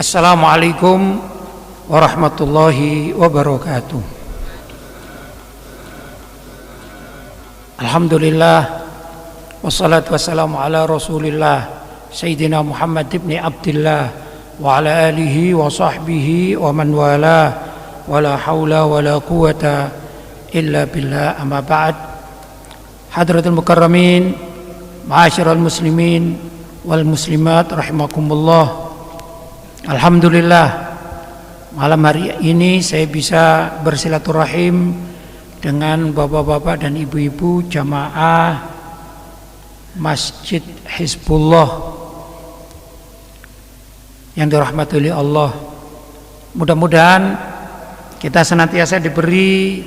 Assalamualaikum warahmatullahi wabarakatuh. Alhamdulillah wassalatu wassalamu ala Rasulillah Sayyidina Muhammad ibn Abdillah wa ala alihi wa sahbihi wa man wala wala hawla wala quwata illa billah, amma ba'd. Hadratul mukarramin, ma'asyiral muslimin wal muslimat rahimakumullah. Alhamdulillah, malam hari ini saya bisa bersilaturahim dengan bapak-bapak dan ibu-ibu jamaah Masjid Hizbullah yang dirahmati oleh Allah. Mudah-mudahan kita senantiasa diberi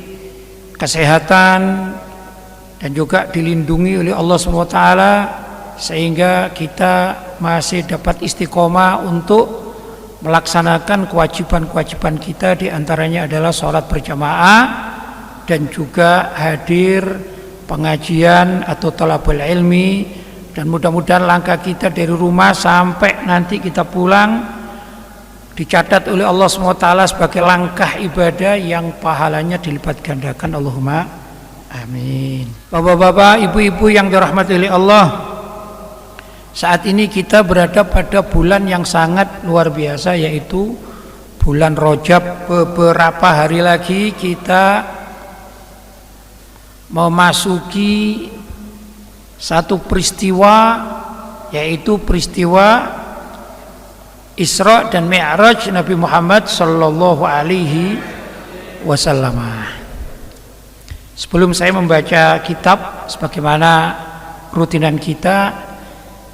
kesehatan dan juga dilindungi oleh Allah SWT, sehingga kita masih dapat istiqomah untuk melaksanakan kewajiban-kewajiban kita. Di antaranya adalah sholat berjamaah dan juga hadir pengajian atau thalabul ilmi, dan mudah-mudahan langkah kita dari rumah sampai nanti kita pulang dicatat oleh Allah SWT sebagai langkah ibadah yang pahalanya dilipat gandakan. Allahumma amin. Bapak-bapak, ibu-ibu yang dirahmati oleh Allah, saat ini kita berada pada bulan yang sangat luar biasa, yaitu bulan Rajab. Beberapa hari lagi kita memasuki satu peristiwa, yaitu peristiwa Isra dan Mi'raj Nabi Muhammad sallallahu alaihi wasallam. Sebelum saya membaca kitab sebagaimana rutinan kita,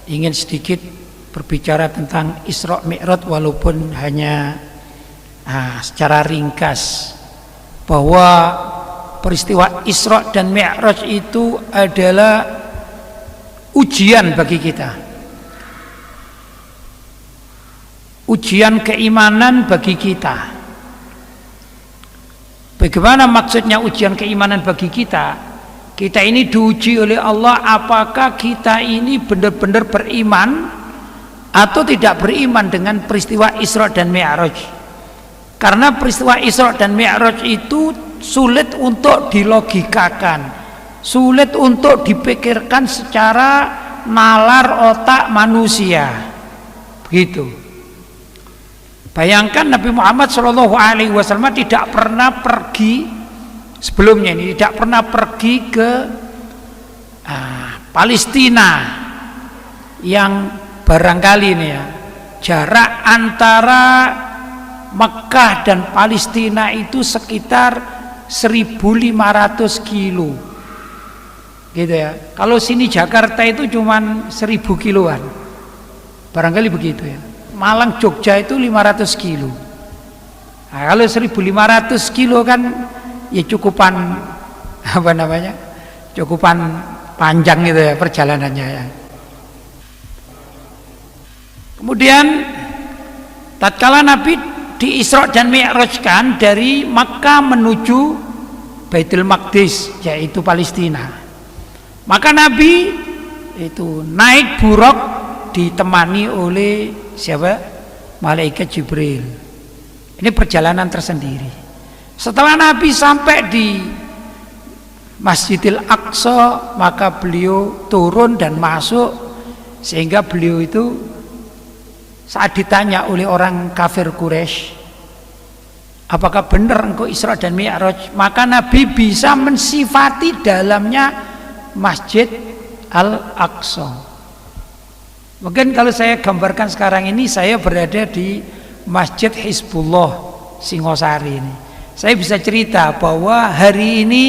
ingin sedikit berbicara tentang Isra Mi'raj walaupun hanya secara ringkas, bahwa peristiwa Isra dan Mi'raj itu adalah ujian bagi kita, ujian keimanan bagi kita. Bagaimana maksudnya ujian keimanan bagi kita? Kita ini diuji oleh Allah, apakah kita ini benar-benar beriman atau tidak beriman dengan peristiwa Isra dan Mi'raj. Karena peristiwa Isra dan Mi'raj itu sulit untuk dilogikakan, sulit untuk dipikirkan secara nalar otak manusia. Begitu. Bayangkan Nabi Muhammad SAW tidak pernah pergi sebelumnya, ini tidak pernah pergi ke Palestina, yang barangkali ini ya, jarak antara Mekah dan Palestina itu sekitar 1.500 kilo gitu ya. Kalau sini Jakarta itu cuman 1.000 kiloan, barangkali begitu ya. Malang Jogja itu 500 kilo. Nah, kalau 1.500 kilo kan ya cukupan cukupan panjang gitu ya perjalanannya ya. Kemudian tatkala Nabi di Isra dan Mi'rajkan dari Makkah menuju Baitul Maqdis, yaitu Palestina, maka Nabi itu naik buraq ditemani oleh siapa? Malaikat Jibril. Ini perjalanan tersendiri. Setelah Nabi sampai di Masjidil Aqsa, maka beliau turun dan masuk, sehingga beliau itu saat ditanya oleh orang kafir Quraisy, apakah benar engkau Isra dan Mi'raj, maka Nabi bisa mensifati dalamnya Masjid Al-Aqsa. Mungkin kalau saya gambarkan sekarang ini, saya berada di Masjid Hizbullah Singosari ini. Saya bisa cerita bahwa hari ini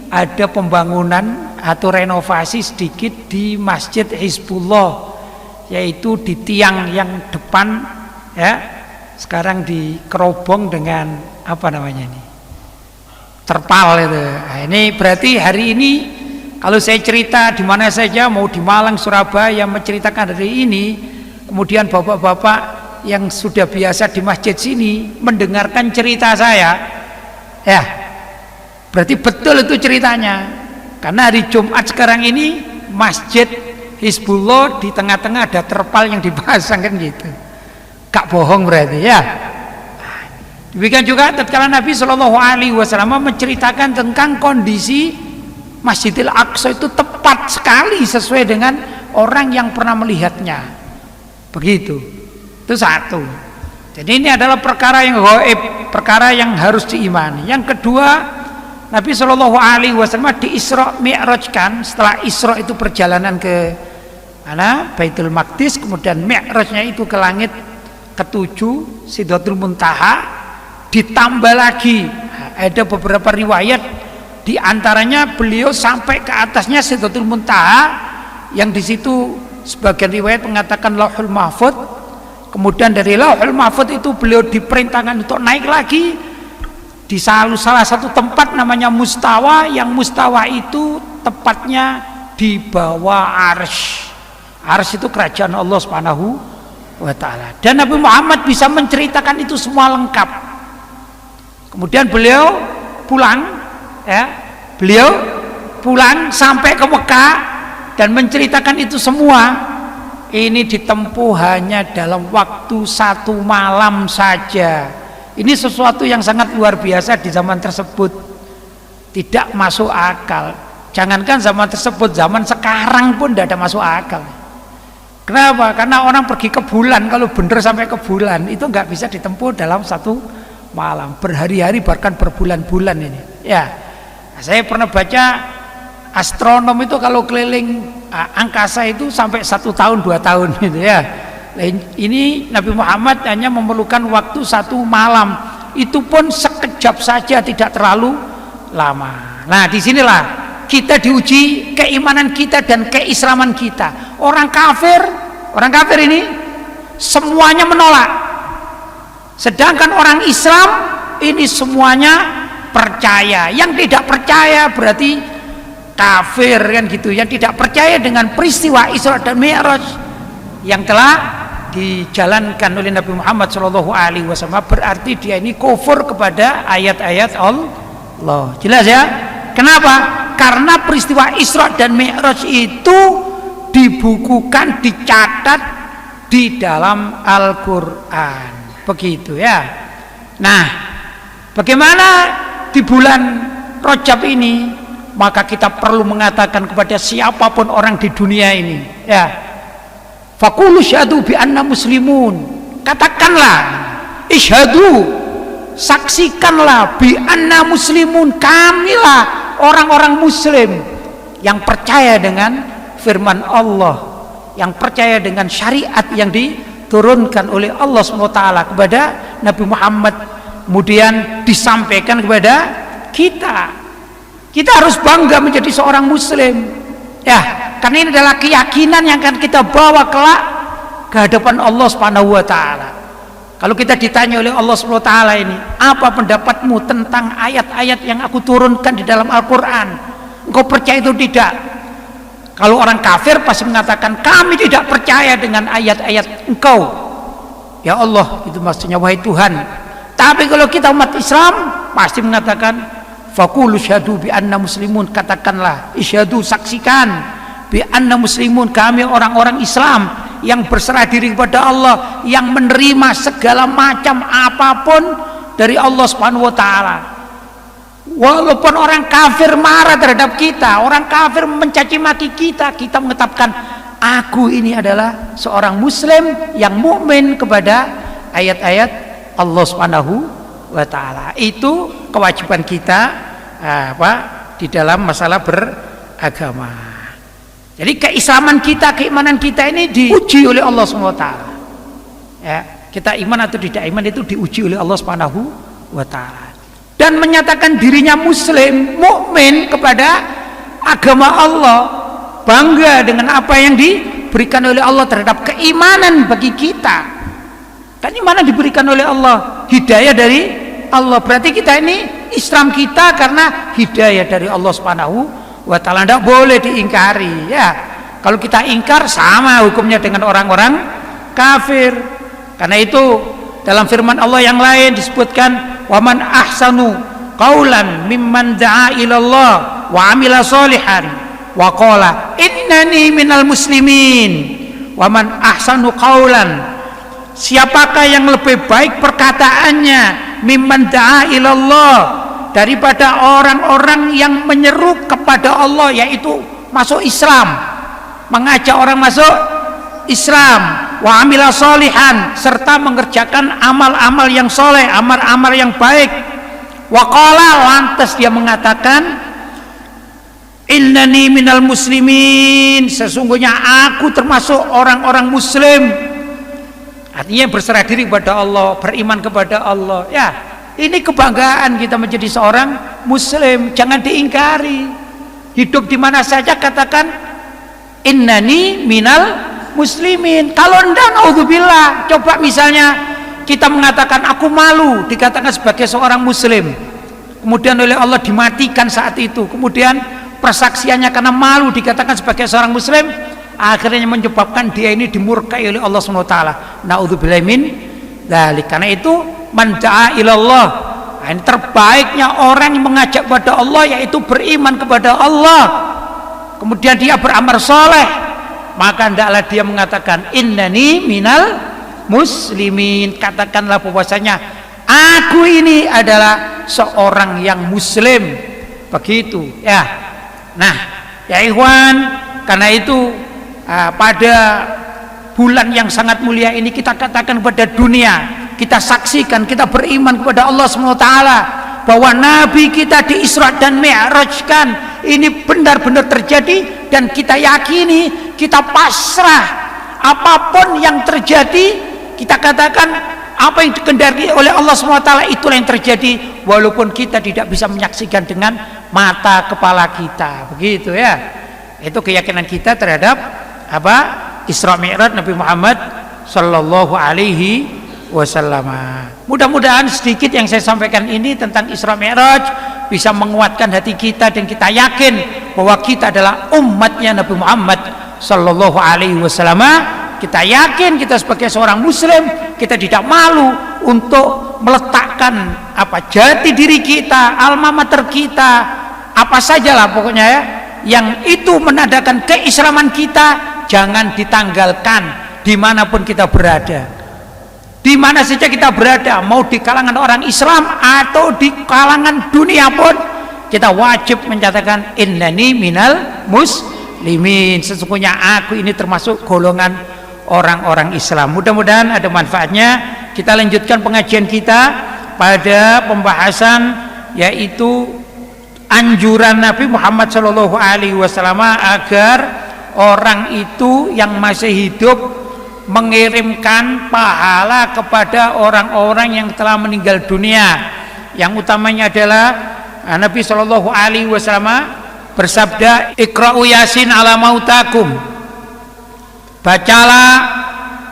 ada pembangunan atau renovasi sedikit di Masjid Hizbullah, yaitu di tiang yang depan ya, sekarang dikerobong dengan apa namanya ini, terpal itu. Nah, ini berarti hari ini kalau saya cerita di mana saja, mau di Malang, Surabaya, menceritakan hari ini, kemudian bapak-bapak yang sudah biasa di masjid sini mendengarkan cerita saya, ya berarti betul itu ceritanya. Karena hari Jumat sekarang ini Masjid Hizbullah di tengah-tengah ada terpal yang dipasang kan gitu. Gak bohong berarti ya. Demikian juga tatkala Nabi Shallallahu Alaihi Wasallam menceritakan tentang kondisi Masjidil Aqsa itu tepat sekali sesuai dengan orang yang pernah melihatnya. Begitu. Itu satu. Jadi ini adalah perkara yang gaib, perkara yang harus diimani. Yang kedua, Nabi Shallallahu Alaihi Wasallam di Isra Mi'rajkan. Setelah Isra itu perjalanan ke mana? Baitul Maqdis, kemudian Mi'rajnya itu ke langit ketujuh, Sidratul Muntaha. Ditambah lagi ada beberapa riwayat, di antaranya beliau sampai ke atasnya Sidratul Muntaha, yang di situ sebagian riwayat mengatakan Lauhul Mahfuz. Kemudian dari Lauhul Mahfuz itu beliau diperintahkan untuk naik lagi di salah satu tempat namanya Mustawa, yang Mustawa itu tepatnya di bawah Arsy. Arsy itu kerajaan Allah Subhanahu wa Ta'ala. Dan Nabi Muhammad bisa menceritakan itu semua lengkap. Kemudian beliau pulang, ya, beliau pulang sampai ke Mekah dan menceritakan itu semua. Ini ditempuh hanya dalam waktu 1 malam saja. Ini sesuatu yang sangat luar biasa di zaman tersebut. Tidak masuk akal. Jangankan zaman tersebut, zaman sekarang pun tidak ada masuk akal. Kenapa? Karena orang pergi ke bulan, kalau bener sampai ke bulan itu nggak bisa ditempuh dalam 1 malam, berhari-hari bahkan berbulan-bulan ini. Ya, saya pernah baca astronom itu kalau keliling angkasa itu sampai 1 tahun 2 tahun gitu ya. Ini Nabi Muhammad hanya memerlukan waktu 1 malam, itu pun sekejap saja, tidak terlalu lama. Nah, disinilah kita diuji keimanan kita dan keislaman kita. Orang kafir ini semuanya menolak. Sedangkan orang Islam ini semuanya percaya. Yang tidak percaya berarti kafir kan gitu. Yang tidak percaya dengan peristiwa Isra dan Mi'raj yang telah dijalankan oleh Nabi Muhammad SAW, berarti dia ini kufur kepada ayat-ayat Allah. Jelas ya? Kenapa? Karena peristiwa Isra dan Mi'raj itu dibukukan, dicatat di dalam Al-Quran. Begitu ya. Nah, bagaimana di bulan Rajab ini? Maka kita perlu mengatakan kepada siapapun orang di dunia ini, ya, faqulu syahadu bi anna muslimun. Katakanlah, isyhadu, saksikanlah, bi anna muslimun, kamilah orang-orang muslim yang percaya dengan firman Allah, yang percaya dengan syariat yang diturunkan oleh Allah SWT kepada Nabi Muhammad, kemudian disampaikan kepada kita. Kita harus bangga menjadi seorang muslim, ya, karena ini adalah keyakinan yang akan kita bawa kelak ke hadapan Allah Subhanahu wa Ta'ala. Kalau kita ditanya oleh Allah Subhanahu wa Ta'ala ini, apa pendapatmu tentang ayat-ayat yang aku turunkan di dalam Al-Quran? Engkau percaya itu tidak? Kalau orang kafir pasti mengatakan, kami tidak percaya dengan ayat-ayat engkau, ya Allah, itu maksudnya wahai Tuhan. Tapi kalau kita umat Islam pasti mengatakan, faqulu syahadu bi anna muslimun, katakanlah, isyhadu, saksikan, bi anna muslimun, kami orang-orang Islam yang berserah diri kepada Allah, yang menerima segala macam apapun dari Allah Subhanahu wa Ta'ala. Walaupun orang kafir marah terhadap kita, orang kafir mencaci maki kita, kita mengetapkan, aku ini adalah seorang muslim yang mukmin kepada ayat-ayat Allah Subhanahu wa Ta'ala. Itu kewajiban kita di dalam masalah beragama. Jadi keislaman kita, keimanan kita ini diuji oleh Allah Subhanahu wa Ta'ala. Ya, kita iman atau tidak iman itu diuji oleh Allah Subhanahu wa Ta'ala. Dan menyatakan dirinya muslim, mukmin kepada agama Allah, bangga dengan apa yang diberikan oleh Allah terhadap keimanan bagi kita. Kan iman diberikan oleh Allah, hidayah dari Allah. Berarti kita ini Islam kita karena hidayah dari Allah Subhanahu wa Ta'ala, tidak boleh diingkari ya. Kalau kita ingkar sama hukumnya dengan orang-orang kafir. Karena itu dalam firman Allah yang lain disebutkan, waman ahsanu qaulan mimman da'a ilallah wa amila solihan wa qala innani minal muslimin. Waman ahsanu qaulan, siapakah yang lebih baik perkataannya mimman da'a ilallah, daripada orang-orang yang menyeru kepada Allah, yaitu masuk Islam, mengajak orang masuk Islam, wa amila sholihan, serta mengerjakan amal-amal yang soleh, amal-amal yang baik. Wa qala, lantas dia mengatakan, innani minal muslimin, sesungguhnya aku termasuk orang-orang muslim. Artinya berserah diri kepada Allah, beriman kepada Allah. Ya, ini kebanggaan kita menjadi seorang muslim, jangan diingkari. Hidup di mana saja katakan innani minal muslimin. Kalau enggak, naudzubillah, coba misalnya kita mengatakan aku malu dikatakan sebagai seorang muslim, kemudian oleh Allah dimatikan saat itu, kemudian persaksiannya karena malu dikatakan sebagai seorang muslim, akhirnya menyebabkan dia ini dimurkai oleh Allah SWT. Naudzubillahi min dzalik. Karena itu man da'a ilallah, ini terbaiknya orang yang mengajak kepada Allah, yaitu beriman kepada Allah, kemudian dia beramal soleh, maka hendaklah dia mengatakan innani minal muslimin. Katakanlah bahwasanya aku ini adalah seorang yang muslim, begitu ya. Nah ya ikhwan, karena itu pada bulan yang sangat mulia ini kita katakan kepada dunia, kita saksikan, kita beriman kepada Allah SWT bahwa Nabi kita di Isra dan Mi'rajkan ini benar-benar terjadi, dan kita yakini, kita pasrah apapun yang terjadi, kita katakan apa yang dikehendaki oleh Allah SWT itulah yang terjadi, walaupun kita tidak bisa menyaksikan dengan mata kepala kita, begitu ya. Itu keyakinan kita terhadap apa? Isra Mi'raj Nabi Muhammad sallallahu alaihi wasallam. Mudah-mudahan sedikit yang saya sampaikan ini tentang Isra Mi'raj bisa menguatkan hati kita, dan kita yakin bahwa kita adalah umatnya Nabi Muhammad sallallahu alaihi wasallam. Kita yakin kita sebagai seorang muslim, kita tidak malu untuk meletakkan apa jati diri kita, alma mater kita, apa sajalah pokoknya ya, yang itu menandakan keislaman kita, jangan ditanggalkan dimanapun kita berada, di mana saja kita berada, mau di kalangan orang Islam atau di kalangan dunia pun, kita wajib menyatakan innani minal muslimin, sesungguhnya aku ini termasuk golongan orang-orang Islam. Mudah-mudahan ada manfaatnya. Kita lanjutkan pengajian kita pada pembahasan yaitu anjuran Nabi Muhammad SAW agar orang itu yang masih hidup mengirimkan pahala kepada orang-orang yang telah meninggal dunia. Yang utamanya adalah Nabi SAW bersabda, Iqra'u Yasin ala mautakum, bacalah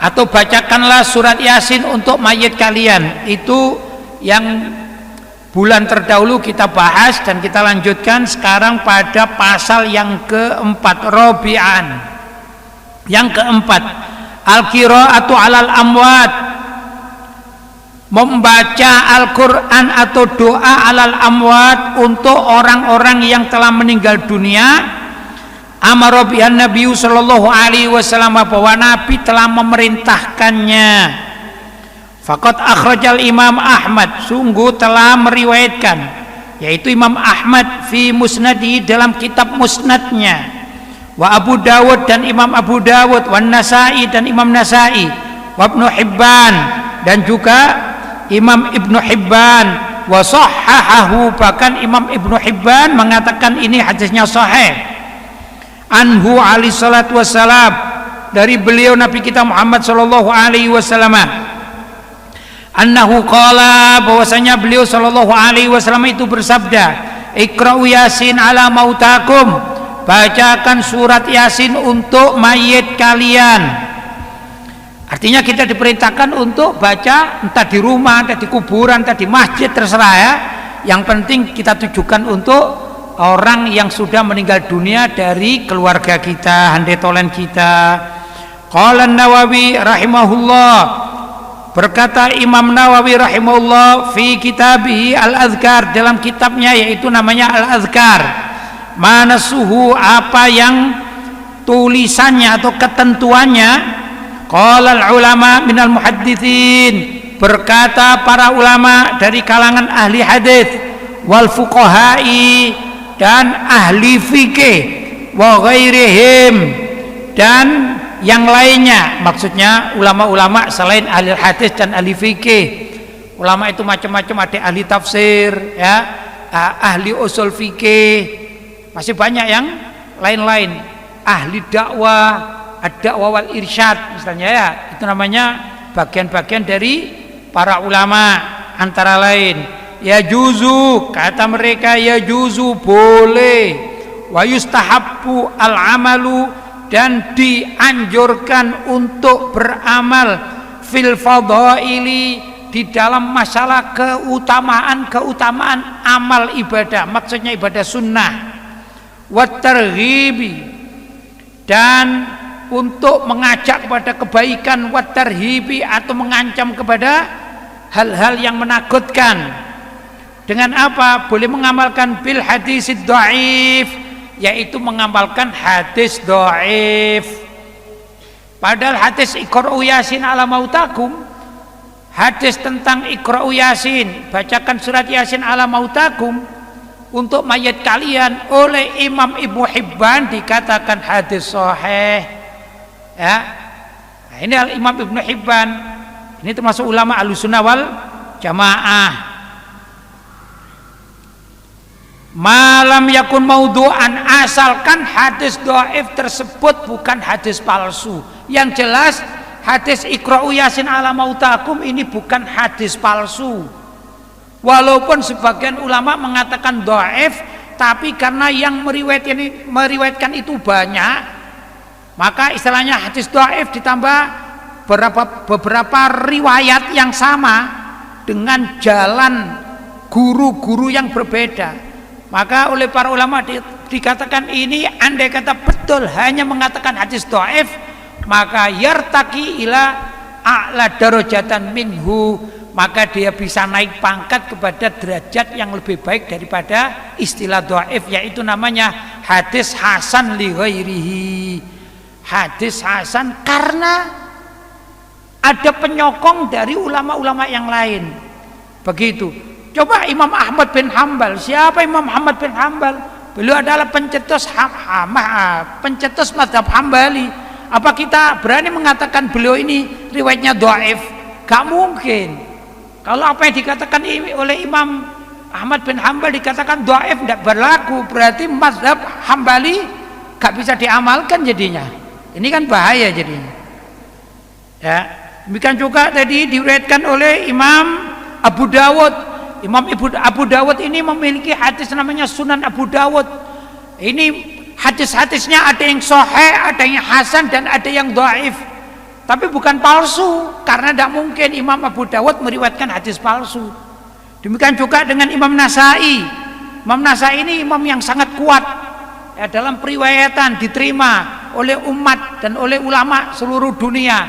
atau bacakanlah surat Yasin untuk mayit kalian. Itu yang bulan terdahulu kita bahas, dan kita lanjutkan sekarang pada pasal yang keempat, Robi'an. Yang keempat, Al-Qira'atu alal amwat, membaca Al-Quran atau doa alal amwat untuk orang-orang yang telah meninggal dunia. Amara bihan Nabi sallallahu alaihi wasallam, bahwa Nabi telah memerintahkannya. Faqad akhrajal Imam Ahmad, sungguh telah meriwayatkan, yaitu Imam Ahmad fi musnadi, dalam kitab musnadnya, wa Abu Dawud dan Imam Abu Dawud, wa Nasai dan Imam Nasai, wa Ibnu Hibban dan juga Imam Ibnu Hibban, wa sahhahahu, bahkan Imam Ibnu Hibban mengatakan ini hadisnya sahih. Anhu alaihi salatu wassalam, dari beliau Nabi kita Muhammad sallallahu alaihi wasallam, annahu qala, bahwasanya beliau sallallahu alaihi wasallam itu bersabda, Iqra'u Yasin ala mautakum, bacakan surat Yasin untuk mayit kalian. Artinya kita diperintahkan untuk baca, entah di rumah, entah di kuburan, entah di masjid, terserah ya. Yang penting kita tujukan untuk orang yang sudah meninggal dunia dari keluarga kita, handetolen kita. Qala Nawawi rahimahullah, berkata Imam Nawawi rahimahullah fi kitabih Al-Azkar, dalam kitabnya yaitu namanya Al-Azkar, manasuhu, apa yang tulisannya atau ketentuannya, Qala ulama minal muhadditsin, berkata para ulama dari kalangan ahli hadis, wal fuqahai, dan ahli fikih, wa ghairihim, dan yang lainnya, maksudnya ulama-ulama selain ahli hadis dan ahli fikih. Ulama itu macam-macam, ada ahli tafsir, ya, ahli usul fikih, masih banyak yang lain-lain, ahli dakwah, ad-dakwah wal irsyad misalnya, ya, itu namanya bagian-bagian dari para ulama. Antara lain, ya juzu, kata mereka, ya juzu, boleh, wa yustahabbu al-amalu, dan dianjurkan untuk beramal, fil fadhaili, di dalam masalah keutamaan amal ibadah, maksudnya ibadah sunnah, wat targhibi, dan untuk mengajak kepada kebaikan, wat tarhibi, atau mengancam kepada hal-hal yang menakutkan. Dengan apa? Boleh mengamalkan bil hadisid dhaif, yaitu mengamalkan hadis dhaif. Padahal hadis Iqra'u Yasin ala mautakum, hadis tentang Iqra'u Yasin, bacakan surat Yasin ala mautakum untuk mayat kalian, oleh Imam Ibnu Hibban dikatakan hadis sahih, ya. Nah, ini Imam Ibnu Hibban, ini termasuk ulama Ahlussunnah wal Jamaah. Malam yakun maudhu'an, asalkan hadis dhaif tersebut bukan hadis palsu. Yang jelas hadis Iqra'u Yasin ala mautakum ini bukan hadis palsu. Walaupun sebagian ulama mengatakan dhaif, tapi karena yang meriwayatkan itu banyak, maka istilahnya hadis dhaif ditambah beberapa riwayat yang sama dengan jalan guru-guru yang berbeda. Maka oleh para ulama dikatakan ini, andai kata betul hanya mengatakan hadis dhaif, maka yartaqi ila a'la darajatan minhu, maka dia bisa naik pangkat kepada derajat yang lebih baik daripada istilah dhaif, yaitu namanya hadis hasan li ghairihi. Hadis hasan karena ada penyokong dari ulama-ulama yang lain. Begitu. Coba Imam Ahmad bin Hambal. Siapa Imam Ahmad bin Hambal? Beliau adalah pencetus mazhab Hambali. Apa kita berani mengatakan beliau ini riwayatnya dhaif? Gak mungkin. Kalau apa yang dikatakan oleh Imam Ahmad bin Hambal dikatakan dhaif, tidak berlaku, berarti mazhab Hambali gak bisa diamalkan jadinya. Ini kan bahaya jadinya. Ya, demikian juga tadi diriwayatkan oleh Imam Abu Dawud. Imam Abu Dawud ini memiliki hadis namanya Sunan Abu Dawud. Ini hadis-hadisnya ada yang sahih, ada yang hasan, dan ada yang dhaif. Tapi bukan palsu, karena tidak mungkin Imam Abu Dawud meriwayatkan hadis palsu. Demikian juga dengan Imam Nasai. Imam Nasai ini imam yang sangat kuat, ya, dalam periwayatan, diterima oleh umat dan oleh ulama seluruh dunia.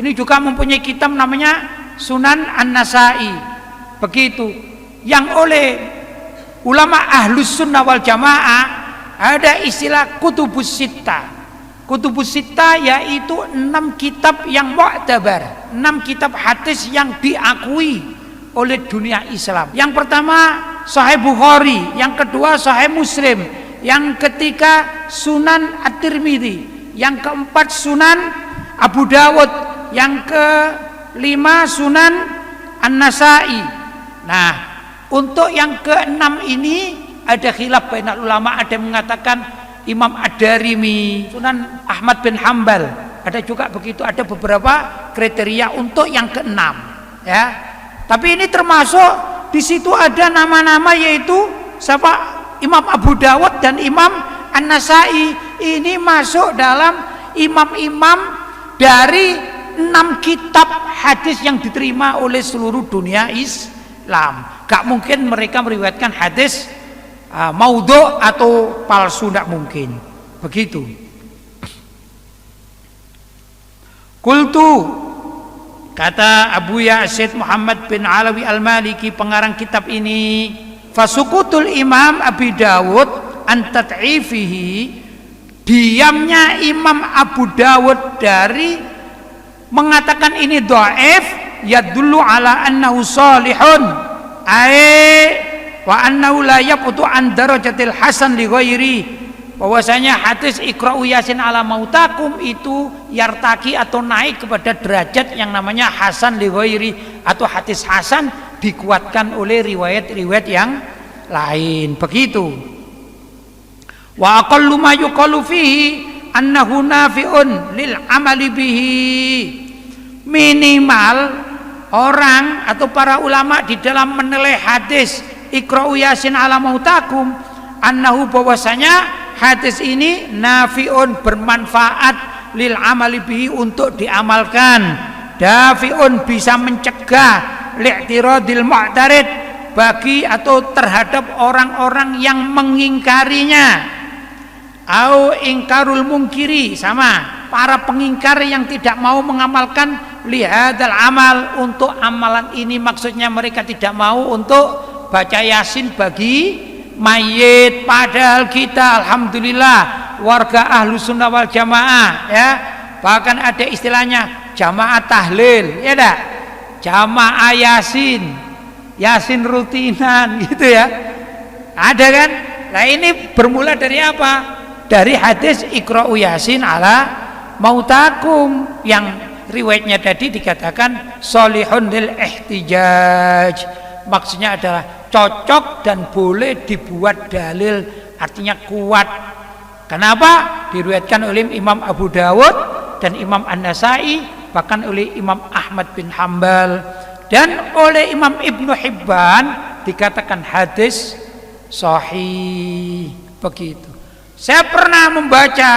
Ini juga mempunyai kitab namanya Sunan An-Nasai. Begitu. Yang oleh ulama Ahlus Sunnah wal Jamaah ada istilah kutubus sittah. Kutubus sittah yaitu 6 kitab yang mu'tabar, 6 kitab hadis yang diakui oleh dunia Islam. Yang pertama Sahih Bukhari, yang kedua Sahih Muslim, yang ketiga Sunan At-Tirmidzi, yang keempat Sunan Abu Dawud, yang kelima Sunan An-Nasai. Nah, untuk yang ke-6 ini ada khilaf bainal ulama, ada yang mengatakan Imam Ad-Darimi, Sunan Ahmad bin Hambal, ada juga begitu, ada beberapa kriteria untuk yang ke-6, ya. Tapi ini termasuk di situ ada nama-nama, yaitu siapa? Imam Abu Dawud dan Imam An-Nasai. Ini masuk dalam imam-imam dari 6 kitab hadis yang diterima oleh seluruh dunia Islam. Gak mungkin mereka meriwayatkan hadis maudhu' atau palsu, tidak mungkin. Begitu. Qultu, kata Abu Yazid Muhammad bin Alawi Al-Maliki, pengarang kitab ini, fasukutul Imam Abi Dawud an tad'ifihi, diamnya Imam Abu Dawud dari mengatakan ini dhaif yadullu ala annahu salihun wa annahu la yaqutu an darajatil hasan li ghairi, bahwasanya hadis Iqra'u Yasin ala mautakum itu yartaki atau naik kepada derajat yang namanya hasan li ghairi, atau hadis hasan dikuatkan oleh riwayat-riwayat yang lain. Begitu. Wa aqallu ma yuqalu fihi annahu nafi'un lil amali bihi, minimal orang atau para ulama di dalam menilai hadis Iqra'u Yasin ala mautakum annahu, bahwasanya hadis ini nafi'un bermanfaat lil amali bihi untuk diamalkan, dafi'un bisa mencegah li'tiradil mu'tarid bagi atau terhadap orang-orang yang mengingkarinya, au ingkarul mungkiri, sama para pengingkar yang tidak mau mengamalkan lihadal amal, untuk amalan ini maksudnya mereka tidak mau untuk baca Yasin bagi mayit, padahal kita alhamdulillah warga ahlu sunnah wal jamaah ya, bahkan ada istilahnya jamaah tahlil ya dah, jamaah Yasin rutinan gitu ya, ada kan. Nah ini bermula dari apa? Dari hadis Iqra'u Yasin ala mautakum yang riwayatnya tadi dikatakan solihun lil ihtijaj, maksudnya adalah cocok dan boleh dibuat dalil, artinya kuat. Kenapa? Diriwayatkan oleh Imam Abu Dawud dan Imam An-Nasai, bahkan oleh Imam Ahmad bin Hambal dan oleh Imam Ibnu Hibban dikatakan hadis sahih. Begitu. Saya pernah membaca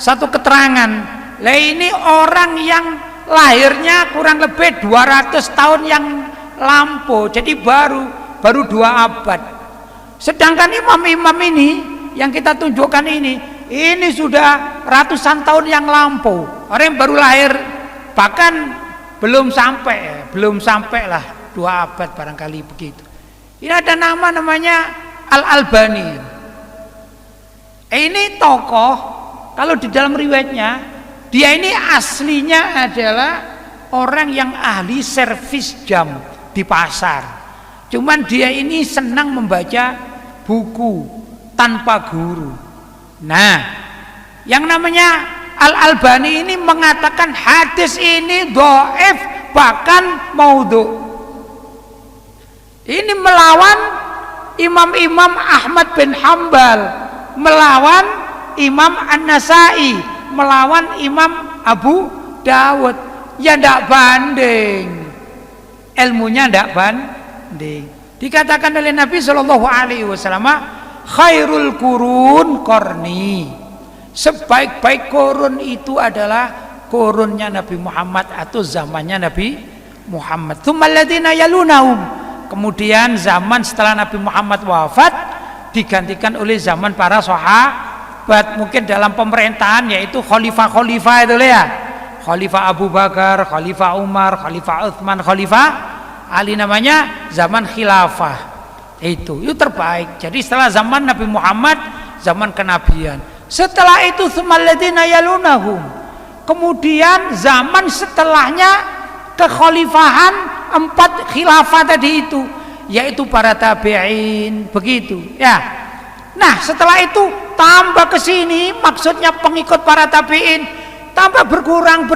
satu keterangan, lah ini orang yang lahirnya kurang lebih 200 tahun yang lampau, jadi baru 2 abad. Sedangkan imam-imam ini yang kita tunjukkan ini sudah ratusan tahun yang lampau. Orang yang baru lahir bahkan belum sampai lah 2 abad barangkali begitu. Ini ada namanya Al-Albani. Ini tokoh, kalau di dalam riwayatnya dia ini aslinya adalah orang yang ahli servis jam di pasar. Cuman dia ini senang membaca buku tanpa guru. Nah, yang namanya Al-Albani ini mengatakan hadis ini dhaif, bahkan maudhu. Ini melawan imam-imam Ahmad bin Hambal, melawan Imam An-Nasai, melawan Imam Abu Dawud. Ya ndak banding, ilmunya ndak banding. Dikatakan oleh Nabi Shallallahu Alaihi Wasallam, khairul kurun korni, sebaik-baik kurun itu adalah kurunnya Nabi Muhammad atau zamannya Nabi Muhammad. Tsummal ladzina yalunahum, kemudian zaman setelah Nabi Muhammad wafat digantikan oleh zaman para sahabat, mungkin dalam pemerintahan yaitu khalifah-khalifah itu ya, Khalifah Abu Bakar, Khalifah Umar, Khalifah Utsman, Khalifah Ali, namanya zaman khilafah. Itu terbaik. Jadi setelah zaman Nabi Muhammad, zaman kenabian. Setelah itu tsummal ladzina yalunahum, kemudian zaman setelahnya kekhalifahan 4 khilafah tadi itu, yaitu para tabi'in, begitu ya. Nah setelah itu tambah ke sini, maksudnya pengikut para tabi'in tambah berkurang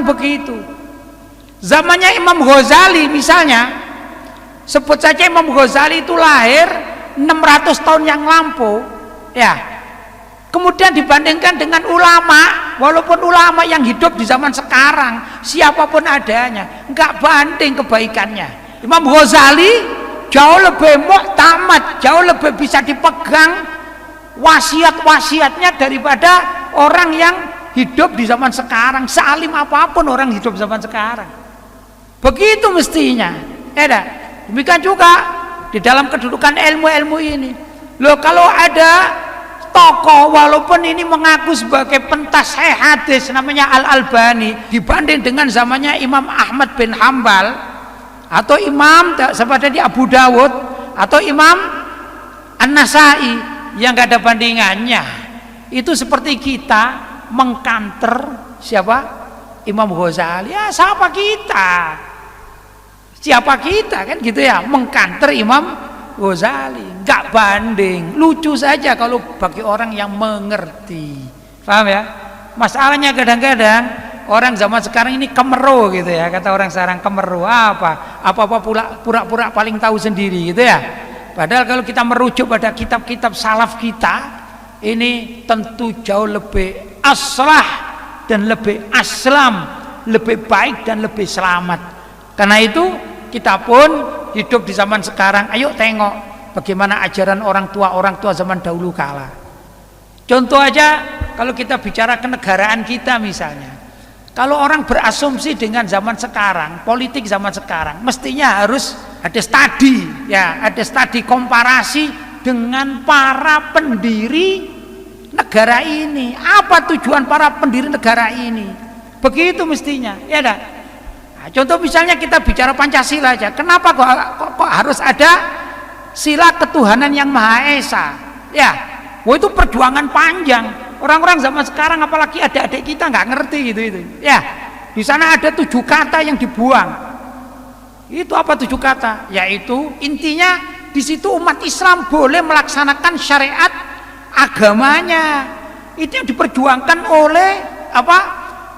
begitu. Zamannya Imam Ghazali misalnya, sebut saja Imam Ghazali itu lahir 600 tahun yang lampau ya. Kemudian dibandingkan dengan ulama, walaupun ulama yang hidup di zaman sekarang siapapun adanya, enggak banding kebaikannya. Imam Ghazali jauh lebih muhtamad, jauh lebih bisa dipegang wasiat-wasiatnya daripada orang yang hidup di zaman sekarang. Sealim apapun orang hidup zaman sekarang, begitu mestinya. Demikian juga di dalam kedudukan ilmu-ilmu ini. Loh, kalau ada tokoh walaupun ini mengaku sebagai pentasih hadis namanya Al-Albani, dibanding dengan zamannya Imam Ahmad bin Hambal atau Imam seperti Abu Dawud atau Imam An-Nasai yang gak ada bandingannya, itu seperti kita mengkanter siapa? Imam Ghazali, ya siapa kita? Siapa kita kan gitu ya, mengkanter Imam Ghazali, nggak banding. Lucu saja kalau bagi orang yang mengerti. Paham ya? Masalahnya kadang-kadang orang zaman sekarang ini kemeru gitu ya, kata orang sekarang kemeru apa pura-pura paling tahu sendiri gitu ya. Padahal kalau kita merujuk pada kitab-kitab salaf kita, ini tentu jauh lebih aslah dan lebih aslam, lebih baik dan lebih selamat. Karena itu kita pun hidup di zaman sekarang, ayo tengok bagaimana ajaran orang tua zaman dahulu kala. Contoh aja kalau kita bicara kenegaraan kita misalnya, kalau orang berasumsi dengan zaman sekarang, politik zaman sekarang, mestinya harus ada studi ya, ada studi komparasi dengan para pendiri negara ini. Apa tujuan para pendiri negara ini? Begitu mestinya, ya dah. Nah, contoh misalnya kita bicara Pancasila aja. Kenapa kok harus ada sila ketuhanan yang Maha Esa? Ya, itu perjuangan panjang. Orang-orang zaman sekarang, apalagi adik-adik kita nggak ngerti gitu. Ya, di sana ada 7 kata yang dibuang. Itu apa 7 kata? Yaitu intinya di situ umat Islam boleh melaksanakan syariat agamanya. Itu yang diperjuangkan oleh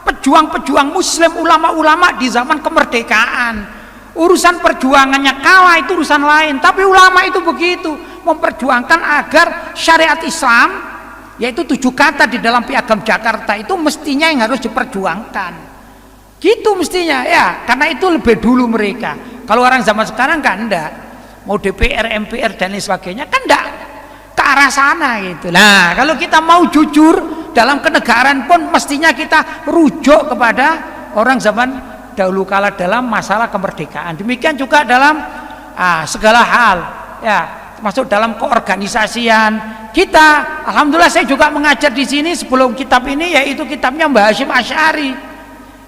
pejuang-pejuang muslim, ulama-ulama di zaman kemerdekaan. Urusan perjuangannya kalah itu urusan lain, tapi ulama itu begitu memperjuangkan agar syariat Islam, yaitu 7 kata di dalam Piagam Jakarta itu mestinya yang harus diperjuangkan. Gitu mestinya ya, karena itu lebih dulu mereka. Kalau orang zaman sekarang kan enggak, mau DPR, MPR dan lain sebagainya kan enggak ke arah sana gitu. Nah, kalau kita mau jujur dalam kenegaraan pun mestinya kita rujuk kepada orang zaman dahulu kala dalam masalah kemerdekaan. Demikian juga dalam segala hal ya, termasuk dalam keorganisasian kita. Alhamdulillah saya juga mengajar di sini sebelum kitab ini, yaitu kitabnya Mbah Hasyim Asy'ari.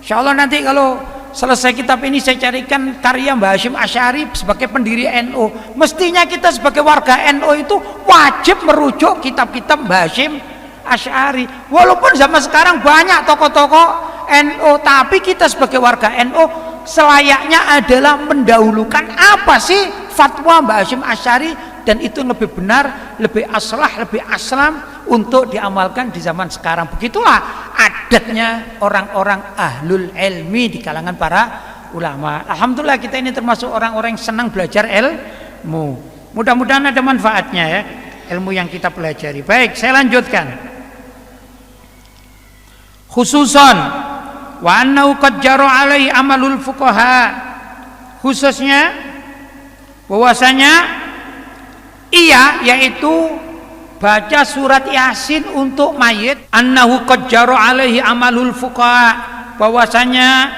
Insyaallah nanti kalau selesai kitab ini saya carikan karya Mbah Hasyim Asy'ari sebagai pendiri NU. Mestinya kita sebagai warga NU itu wajib merujuk kitab-kitab Mbah Hasyim Asy'ari. Walaupun zaman sekarang banyak tokoh-tokoh NU, tapi kita sebagai warga NU selayaknya adalah mendahulukan apa sih fatwa Mbah Hasyim Asy'ari, dan itu lebih benar, lebih aslah, lebih aslam untuk diamalkan di zaman sekarang. Begitulah adatnya orang-orang ahlul ilmi di kalangan para ulama. Alhamdulillah kita ini termasuk orang-orang yang senang belajar ilmu. Mudah-mudahan ada manfaatnya ya ilmu yang kita pelajari. Baik, saya lanjutkan. Khususon wa annahu qad jara alaihi amalul fuqaha, khususnya bahwasanya iya, yaitu baca surat Yasin untuk mayit. Annahu qad jara alaihi amalul fuqaha, bahwasanya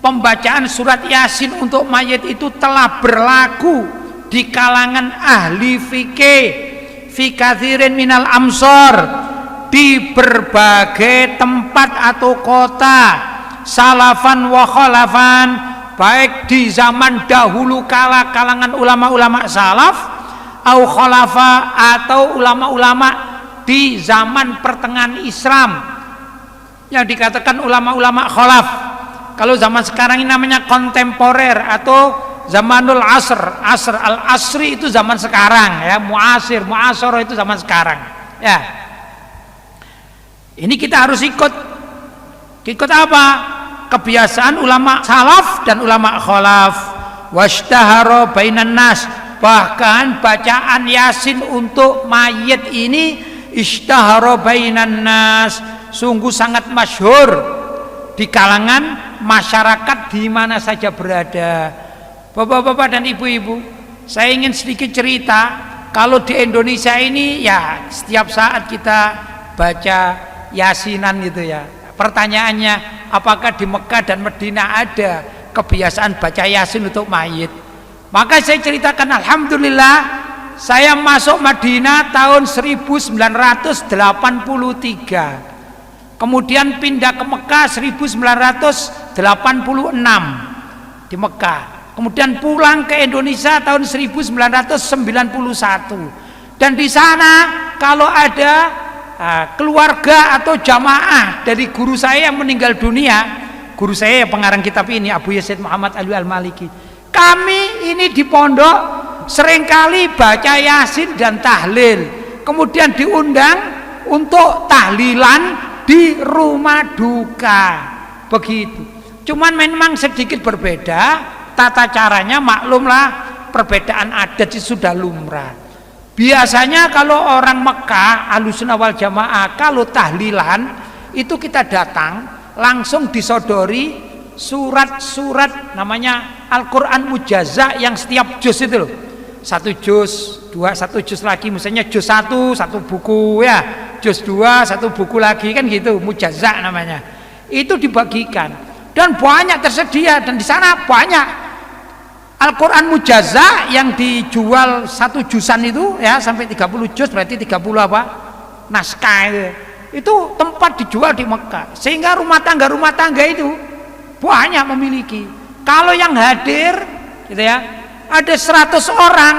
pembacaan surat Yasin untuk mayit itu telah berlaku di kalangan ahli fikih fi katsirin minal amsor, di berbagai tempat atau kota, salafan wa khalafan, baik di zaman dahulu kala kalangan ulama-ulama salaf, au khalafa, atau ulama-ulama di zaman pertengahan Islam yang dikatakan ulama-ulama khalaf. Kalau zaman sekarang ini namanya kontemporer atau zamanul asr. Al-asri itu zaman sekarang ya, muasara itu zaman sekarang ya. Ini kita harus ikut apa? Kebiasaan ulama salaf dan ulama khalaf. Washtahara bainan nas, bahkan bacaan Yasin untuk mayit ini ishtahara bainan nas, sungguh sangat masyhur di kalangan masyarakat di mana saja berada. Bapak-bapak dan ibu-ibu, saya ingin sedikit cerita. Kalau di Indonesia ini ya setiap saat kita baca Yasinan gitu ya. Pertanyaannya, apakah di Mekah dan Madinah ada kebiasaan baca Yasin untuk mayit? Maka saya ceritakan, alhamdulillah saya masuk Madinah tahun 1983, kemudian pindah ke Mekah 1986 di Mekah, kemudian pulang ke Indonesia tahun 1991. Dan di sana kalau ada keluarga atau jamaah dari guru saya yang meninggal dunia, guru saya yang pengarang kitab ini, Abu Yazid Muhammad Alwi Al-Maliki. Kami ini di pondok seringkali baca Yasin dan tahlil, kemudian diundang untuk tahlilan di rumah duka, begitu. Cuman memang sedikit berbeda tata caranya, maklumlah perbedaan adat itu sudah lumrah. Biasanya kalau orang Mekah Ahlussunnah wal Jamaah kalau tahlilan itu kita datang langsung disodori surat-surat namanya Al-Quran Mujazza yang setiap juz itu loh, satu juz, satu juz lagi, misalnya juz satu buku ya, juz 2 satu buku lagi, kan gitu, Mujazza namanya. Itu dibagikan dan banyak tersedia, dan di sana banyak Al-Quran Mujazza yang dijual satu juzan itu ya sampai 30 juz, berarti 30 apa? Naskah itu tempat dijual di Mekah, sehingga rumah tangga itu banyak memiliki. Kalau yang hadir gitu ya ada 100 orang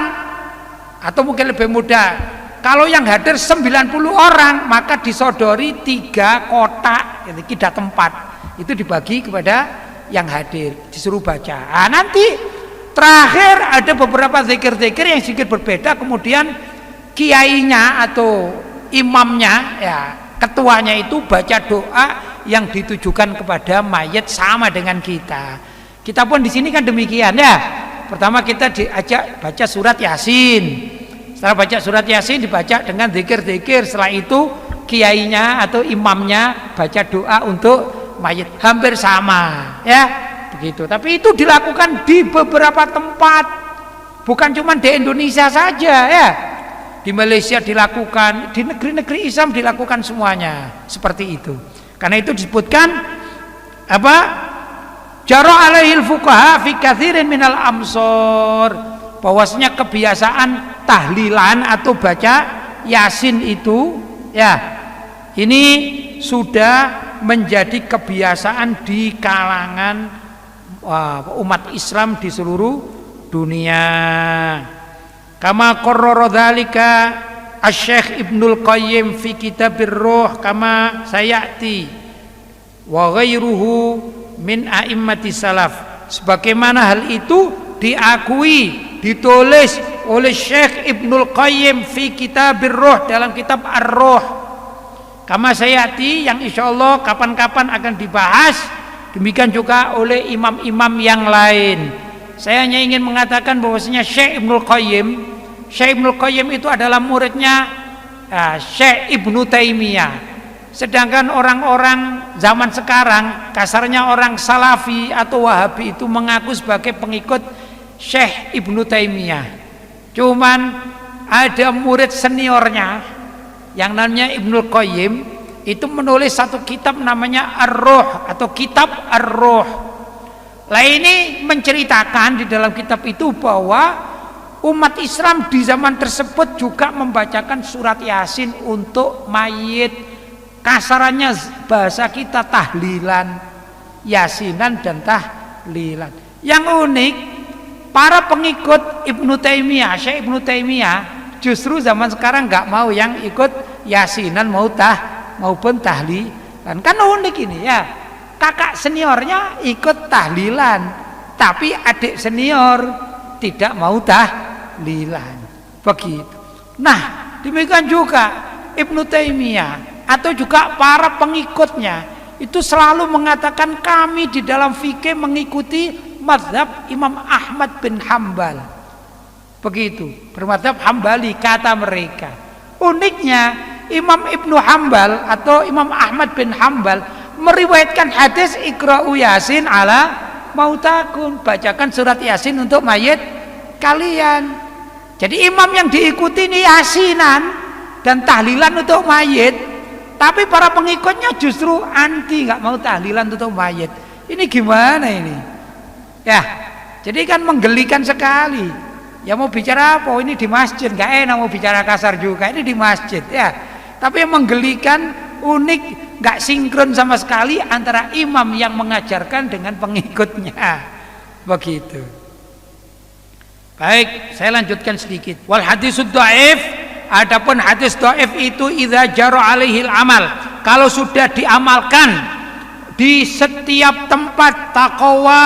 atau mungkin lebih mudah, kalau yang hadir 90 orang maka disodori 3 kotak gitu, 3 tempat itu dibagi kepada yang hadir, disuruh baca. Nanti terakhir ada beberapa zikir-zikir yang sedikit berbeda, kemudian kiainya atau imamnya ya ketuanya itu baca doa yang ditujukan kepada mayit sama dengan kita. Kita pun di sini kan demikian ya. Pertama kita diajak baca surat Yasin. Setelah baca surat Yasin dibaca dengan zikir-zikir. Setelah itu kiainya atau imamnya baca doa untuk mayit, hampir sama ya. Begitu. Tapi itu dilakukan di beberapa tempat, bukan cuma di Indonesia saja ya. Di Malaysia dilakukan, di negeri-negeri Islam dilakukan semuanya seperti itu. Karena itu disebutkan apa? Jara alaihil fuqaha fi katsirin minal amsor, bahwasanya kebiasaan tahlilan atau baca Yasin itu ya ini sudah menjadi kebiasaan di kalangan umat Islam di seluruh dunia. Kama qarrara dzalika Asy-Syaikh Ibnul Qayyim fi Kitabir Ruh kama sayati wa ghairuhu min a'immati salaf, sebagaimana hal itu diakui, ditulis oleh Syekh Ibnul Qayyim fi Kitabir Ruh dalam kitab Ar-Ruh kama sayati, yang insyaallah kapan-kapan akan dibahas. Demikian juga oleh imam-imam yang lain. Saya hanya ingin mengatakan bahwasanya Syekh Ibnul Qayyim itu adalah muridnya Syekh Ibnu Taimiyah. Sedangkan orang-orang zaman sekarang, kasarnya orang Salafi atau Wahabi itu mengaku sebagai pengikut Syekh Ibnu Taimiyah. Cuman ada murid seniornya yang namanya Ibnul Qayyim itu menulis satu kitab namanya Ar-Ruh atau kitab Ar-Ruh. Lah ini menceritakan di dalam kitab itu bahwa umat Islam di zaman tersebut juga membacakan surat Yasin untuk mayit. Kasarannya bahasa kita tahlilan, yasinan dan tahlilan. Yang unik, para pengikut Ibnu Taimiyah, Syekh Ibnu Taimiyah justru zaman sekarang nggak mau yang ikut yasinan maupun tahlilan. Kan unik ini ya, kakak seniornya ikut tahlilan tapi adik senior tidak mau tahlilan, begitu. Nah demikian juga Ibnu Taimiyah atau juga para pengikutnya itu selalu mengatakan kami di dalam fikih mengikuti mazhab Imam Ahmad bin Hambal, begitu, bermadzhab Hambali kata mereka. Uniknya Imam Ibnu Hambal atau Imam Ahmad bin Hambal meriwayatkan hadis Iqra'u Yasin ala mautakum, bacakan surat Yasin untuk mayit kalian. Jadi imam yang diikuti ini yasinan dan tahlilan untuk mayit, tapi para pengikutnya justru anti, nggak mau tahlilan untuk mayit. Ini gimana ini ya? Jadi kan menggelikan sekali. Ya mau bicara apa? Ini di masjid, nggak enak mau bicara kasar juga, ini di masjid ya. Tapi yang menggelikan, unik, nggak sinkron sama sekali antara imam yang mengajarkan dengan pengikutnya, begitu. Baik, saya lanjutkan sedikit. Wal haditsud dhaif Adapun hadis dhaif itu idza jara alaihil amal, kalau sudah diamalkan di setiap tempat taqwa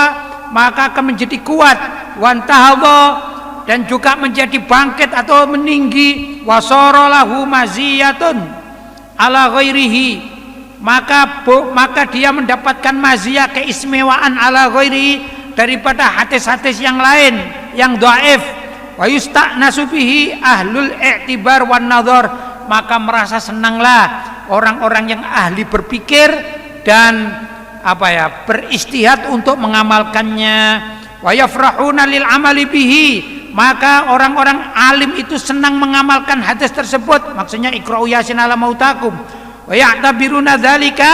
maka akan menjadi kuat, wantahadha, dan juga menjadi bangkit atau meninggi, wasara lahu maziyatun ala ghairihi, maka dia mendapatkan maziyah, keistimewaan ala ghairihi, daripada hadis-hadis yang lain yang dhaif. Wa yusta'nasu bihi ahlul i'tibar wan nadhar, maka merasa senanglah orang-orang yang ahli berpikir dan beristihad untuk mengamalkannya. Wa yafrahuna lil amali bihi, maka orang-orang alim itu senang mengamalkan hadis tersebut, maksudnya iqra'u yasin ala mautakum. Wa ya'tabiruna dzalika,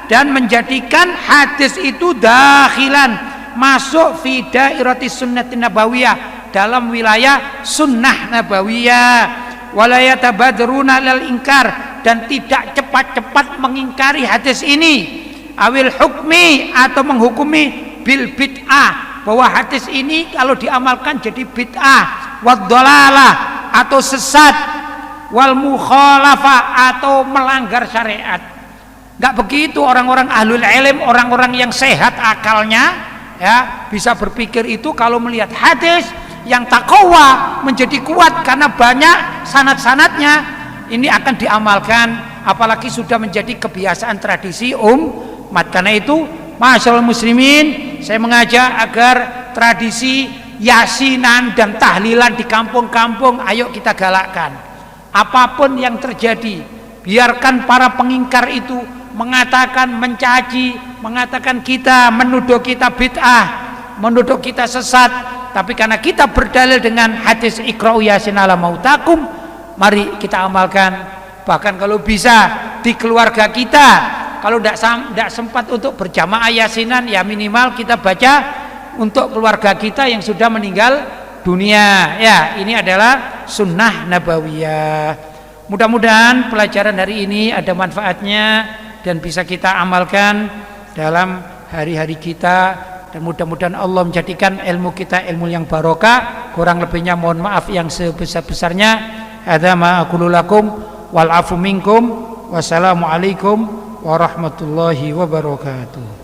dan menjadikan hadis itu dakhilan, masuk fi dairatis sunnatin nabawiyah, dalam wilayah sunnah nabawiyah. Wala yatabadruna lil ingkar, dan tidak cepat-cepat mengingkari hadis ini, awil hukmi, atau menghukumi bil bid'ah, bahwa hadis ini kalau diamalkan jadi bid'ah, wad dhalalah, atau sesat, wal mukhalafah, atau melanggar syariat. Enggak begitu orang-orang ahlul ilm, orang-orang yang sehat akalnya, ya, bisa berpikir itu kalau melihat hadis yang taqwa menjadi kuat karena banyak sanad-sanadnya, ini akan diamalkan, apalagi sudah menjadi kebiasaan tradisi umat. Karena itu masyaallah muslimin, saya mengajak agar tradisi yasinan dan tahlilan di kampung-kampung ayo kita galakkan. Apapun yang terjadi, biarkan para pengingkar itu mengatakan, mencaci, mengatakan kita, menuduh kita bid'ah, menuduh kita sesat, tapi karena kita berdalil dengan hadis iqra'u yasin ala mautakum, mari kita amalkan. Bahkan kalau bisa di keluarga kita, kalau tidak sempat untuk berjamaah yasinan, ya minimal kita baca untuk keluarga kita yang sudah meninggal dunia. Ya, ini adalah sunnah nabawiyah. Mudah-mudahan pelajaran hari ini ada manfaatnya dan bisa kita amalkan dalam hari-hari kita, dan mudah-mudahan Allah menjadikan ilmu kita ilmu yang barokah. Kurang lebihnya mohon maaf yang sebesar-besarnya. Hadza ma aqulu lakum wal afu minkum. Wassalamualaikum warahmatullahi wabarakatuh.